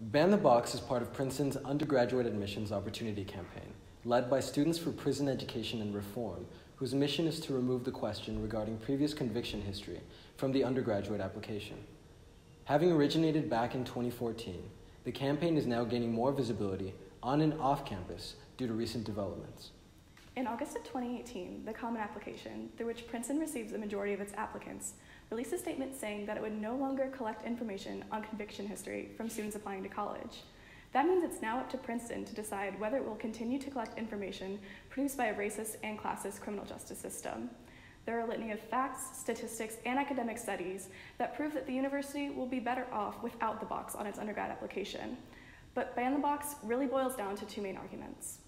Ban the Box is part of Princeton's undergraduate admissions opportunity campaign, led by Students for Prison Education and Reform, whose mission is to remove the question regarding previous conviction history from the undergraduate application. Having originated back in 2014, the campaign is now gaining more visibility on and off campus due to recent developments. In August of 2018, the Common Application, through which Princeton receives the majority of its applicants, released a statement saying that it would no longer collect information on conviction history from students applying to college. That means it's now up to Princeton to decide whether it will continue to collect information produced by a racist and classist criminal justice system. There are a litany of facts, statistics, and academic studies that prove that the university will be better off without the box on its undergrad application. But ban the box really boils down to two main arguments.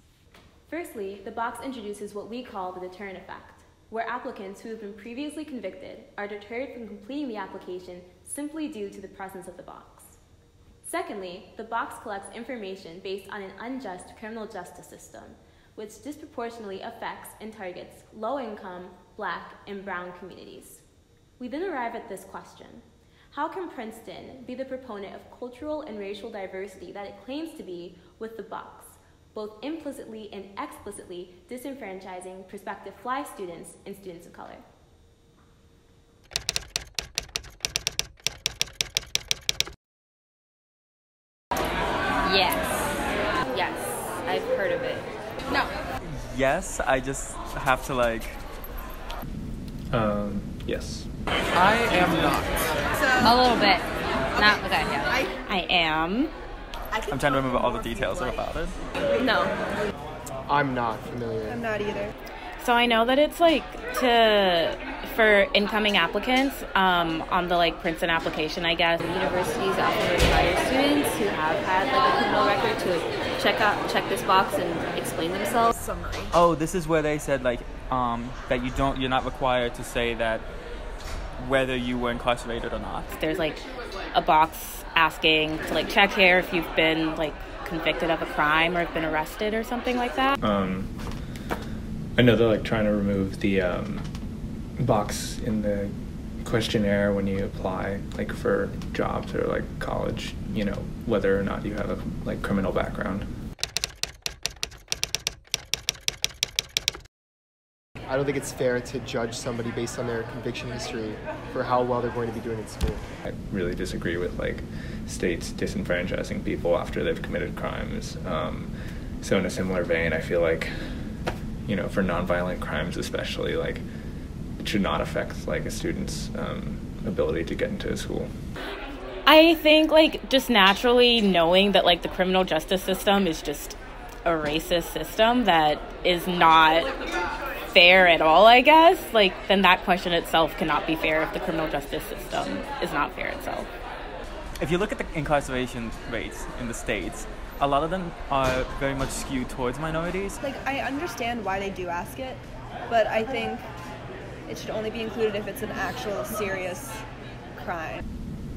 Firstly, the box introduces what we call the deterrent effect, where applicants who have been previously convicted are deterred from completing the application simply due to the presence of the box. Secondly, the box collects information based on an unjust criminal justice system, which disproportionately affects and targets low-income, Black, and brown communities. We then arrive at this question: how can Princeton be the proponent of cultural and racial diversity that it claims to be with the box, both implicitly and explicitly disenfranchising prospective fly students and students of color? Yes. Yes, I've heard of it. No. Yes, I just have to Yes. I am not. A little bit. Not okay, yeah. I am. I'm trying to remember all the details about it. No. I'm not familiar. I'm not either. So I know that it's for incoming applicants on the Princeton application, I guess. Universities often require students who have had a criminal record to check this box and explain themselves. Summary. Oh, this is where they said that you're not required to say that whether you were incarcerated or not. There's a box asking to check here if you've been convicted of a crime or have been arrested or something like that. I know they're trying to remove the box in the questionnaire when you apply for jobs or college, whether or not you have a criminal background. I don't think it's fair to judge somebody based on their conviction history for how well they're going to be doing in school. I really disagree with states disenfranchising people after they've committed crimes. So in a similar vein, I feel for nonviolent crimes especially, it should not affect a student's ability to get into a school. I think just naturally knowing that the criminal justice system is just a racist system that is not fair at all, I guess, then that question itself cannot be fair if the criminal justice system is not fair itself. If you look at the incarceration rates in the States, a lot of them are very much skewed towards minorities. I understand why they do ask it, but I think it should only be included if it's an actual serious crime.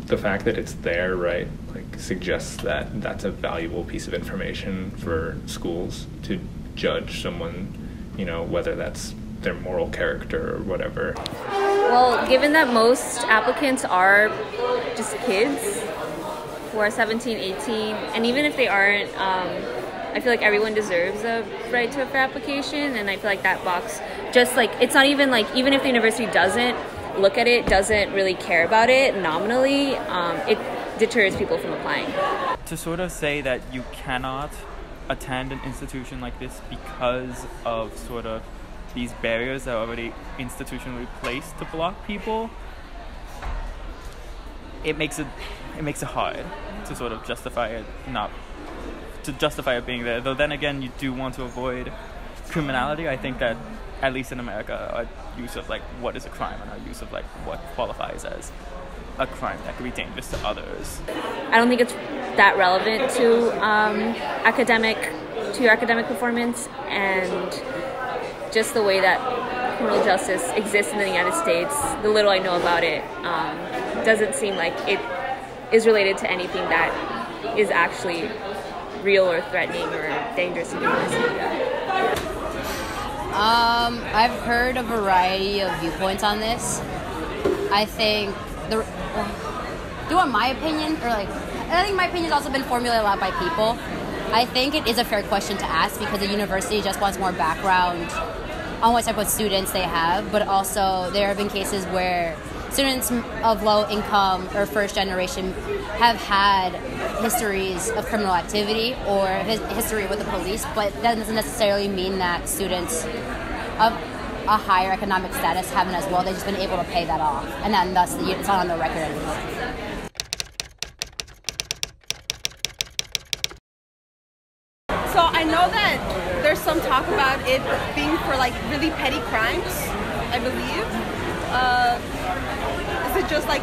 The fact that it's there, right, suggests that that's a valuable piece of information for schools to judge someone, whether that's their moral character or whatever. Well, given that most applicants are just kids who are 17, 18, and even if they aren't, I feel everyone deserves a right to a fair application, and I feel that box just it's not even even if the university doesn't look at it, doesn't really care about it nominally, it deters people from applying. To sort of say that you cannot attend an institution like this because of sort of these barriers that are already institutionally placed to block people, it makes it hard to sort of justify it being there. Though then again, you do want to avoid criminality. I think that at least in America, our use of what is a crime and our use of what qualifies as a crime that could be dangerous to others. I don't think it's that relevant to your academic performance, and just the way that criminal justice exists in the United States, the little I know about it, doesn't seem like it is related to anything that is actually real or threatening or dangerous to the university. I've heard a variety of viewpoints on this. I think the you want my opinion, or like, I think my opinion's also been formulated a lot by people. I think it is a fair question to ask because the university just wants more background on what type of students they have, but also there have been cases where students of low income or first generation have had histories of criminal activity or history with the police, but that doesn't necessarily mean that students of a higher economic status haven't as well. They've just been able to pay that off, and then thus it's not on the record anymore. So I know that there's some talk about it being for like really petty crimes, I believe. Is it just like,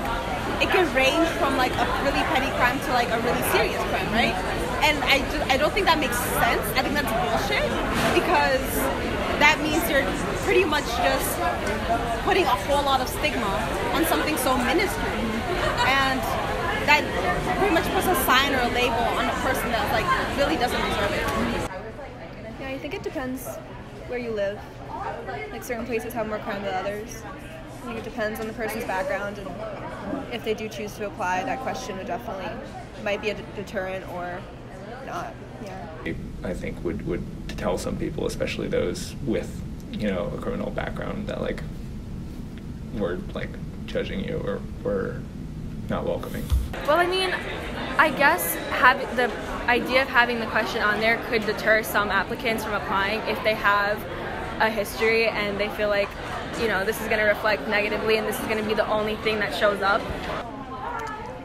it can range from like a really petty crime to like a really serious crime, right? And I don't think that makes sense. I think that's bullshit because that means you're pretty much just putting a whole lot of stigma on something so minuscule. And that pretty much puts a sign or a label on a person that like really doesn't deserve it. Yeah, I think it depends where you live. Like certain places have more crime than others. I think it depends on the person's background, and if they do choose to apply, that question would definitely might be a deterrent or not. Yeah. I think would tell some people, especially those with, you know, a criminal background, that like we're like judging you or we're not welcoming. Well, I mean, I guess the idea of having the question on there could deter some applicants from applying if they have a history and they feel like, you know, this is going to reflect negatively and this is going to be the only thing that shows up.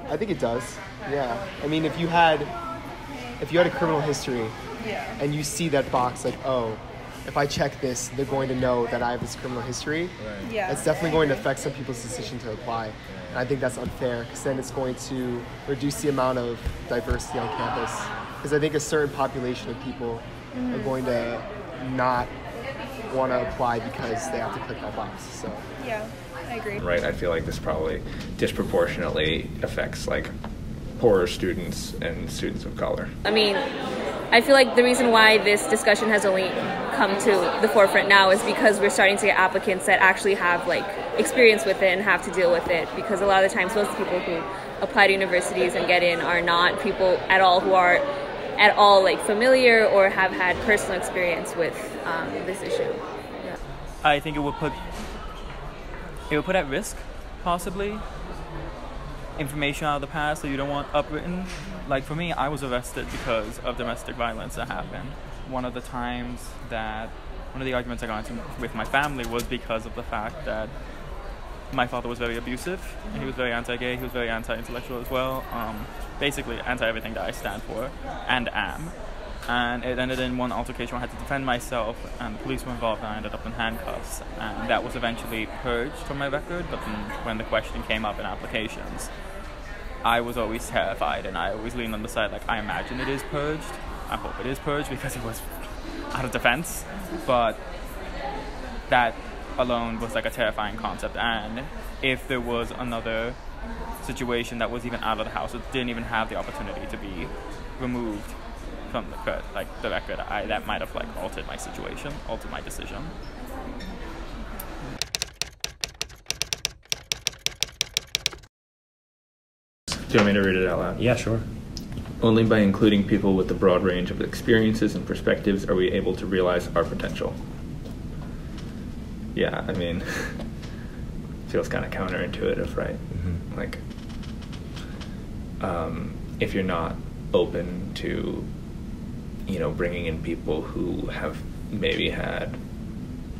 I think it does. Yeah. I mean, if you had a criminal history, yeah, and you see that box, like, oh, if I check this, they're going to know that I have this criminal history. Right. Yeah. It's definitely going to affect some people's decision to apply. And I think that's unfair because then it's going to reduce the amount of diversity on campus. Because I think a certain population of people are going to not want to apply because they have to click that box. So yeah, I agree. Right, I feel like this probably disproportionately affects like poorer students and students of color. I mean, I feel like the reason why this discussion has only come to the forefront now is because we're starting to get applicants that actually have like experience with it and have to deal with it, because a lot of the times most people who apply to universities and get in are not people at all who are at all like familiar or have had personal experience with this issue. Yeah. I think it would put at risk possibly information out of the past that you don't want upwritten. Like for me, I was arrested because of domestic violence that happened. One of the arguments I got into with my family was because of the fact that my father was very abusive, and he was very anti-gay, he was very anti-intellectual as well, basically anti-everything that I stand for and am. And it ended in one altercation where I had to defend myself, and the police were involved, and I ended up in handcuffs. And that was eventually purged from my record, but then when the question came up in applications, I was always terrified, and I always leaned on the side like, I imagine it is purged. I hope it is purged because it was out of defense. But that alone was like a terrifying concept. And if there was another situation that was even out of the house, it didn't even have the opportunity to be removed from the record, that might have like altered my situation, altered my decision. Do you want me to read it out loud? Yeah, sure. Only by including people with a broad range of experiences and perspectives are we able to realize our potential. Yeah, I mean, feels kind of counterintuitive, right? Mm-hmm. Like, if you're not open to, you know, bringing in people who have maybe had,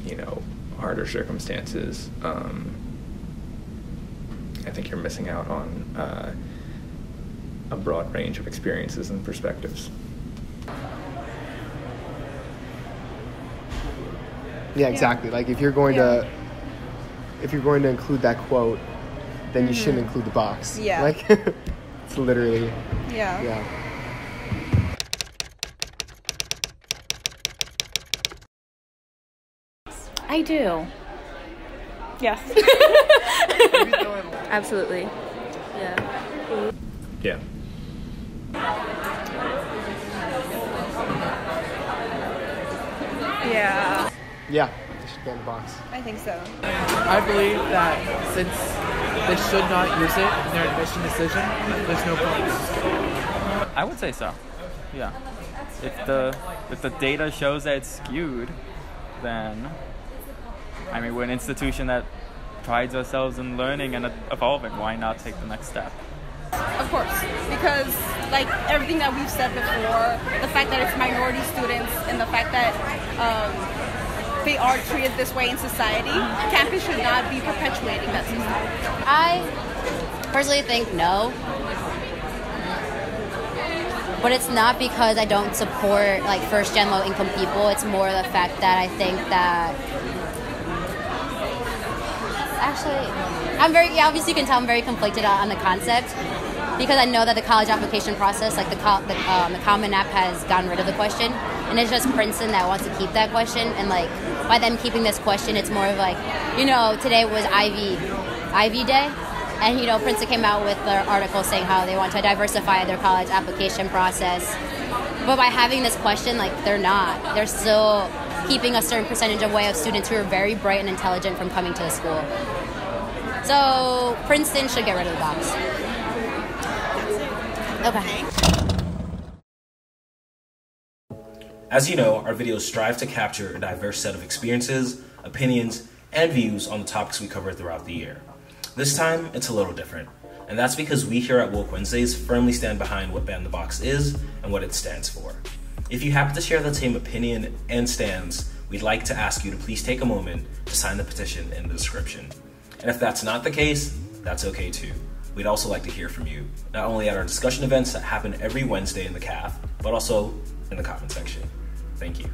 you know, harder circumstances, I think you're missing out on a broad range of experiences and perspectives. Yeah, exactly. Like if you're going to include that quote, then you shouldn't include the box. Yeah. Like it's literally. Yeah. Yeah. I do. Yes. Absolutely. Yeah. Yeah. Yeah. Yeah. They should ban the box. I think so. I believe that since they should not use it in their admission decision, there's no point. I would say so. Yeah. If the data shows that it's skewed, then I mean, we're an institution that prides ourselves in learning and evolving. Why not take the next step? Of course, because like everything that we've said before, the fact that it's minority students and the fact that they are treated this way in society, campus should not be perpetuating that system. I personally think no. But it's not because I don't support like first-gen low-income people. It's more the fact that I think that obviously you can tell I'm very conflicted on the concept because I know that the college application process, like the Common App has gotten rid of the question, and it's just Princeton that wants to keep that question. And like by them keeping this question, it's more of like, today was Ivy Day. And, Princeton came out with their article saying how they want to diversify their college application process. But by having this question, they're not. They're still keeping a certain percentage away of students who are very bright and intelligent from coming to the school. So Princeton should get rid of the box. Okay. As you know, our videos strive to capture a diverse set of experiences, opinions, and views on the topics we cover throughout the year. This time, it's a little different, and that's because we here at Woke Wednesdays firmly stand behind what Ban the Box is and what it stands for. If you happen to share the same opinion and stands, we'd like to ask you to please take a moment to sign the petition in the description. And if that's not the case, that's okay too. We'd also like to hear from you, not only at our discussion events that happen every Wednesday in the CAF, but also in the comment section. Thank you.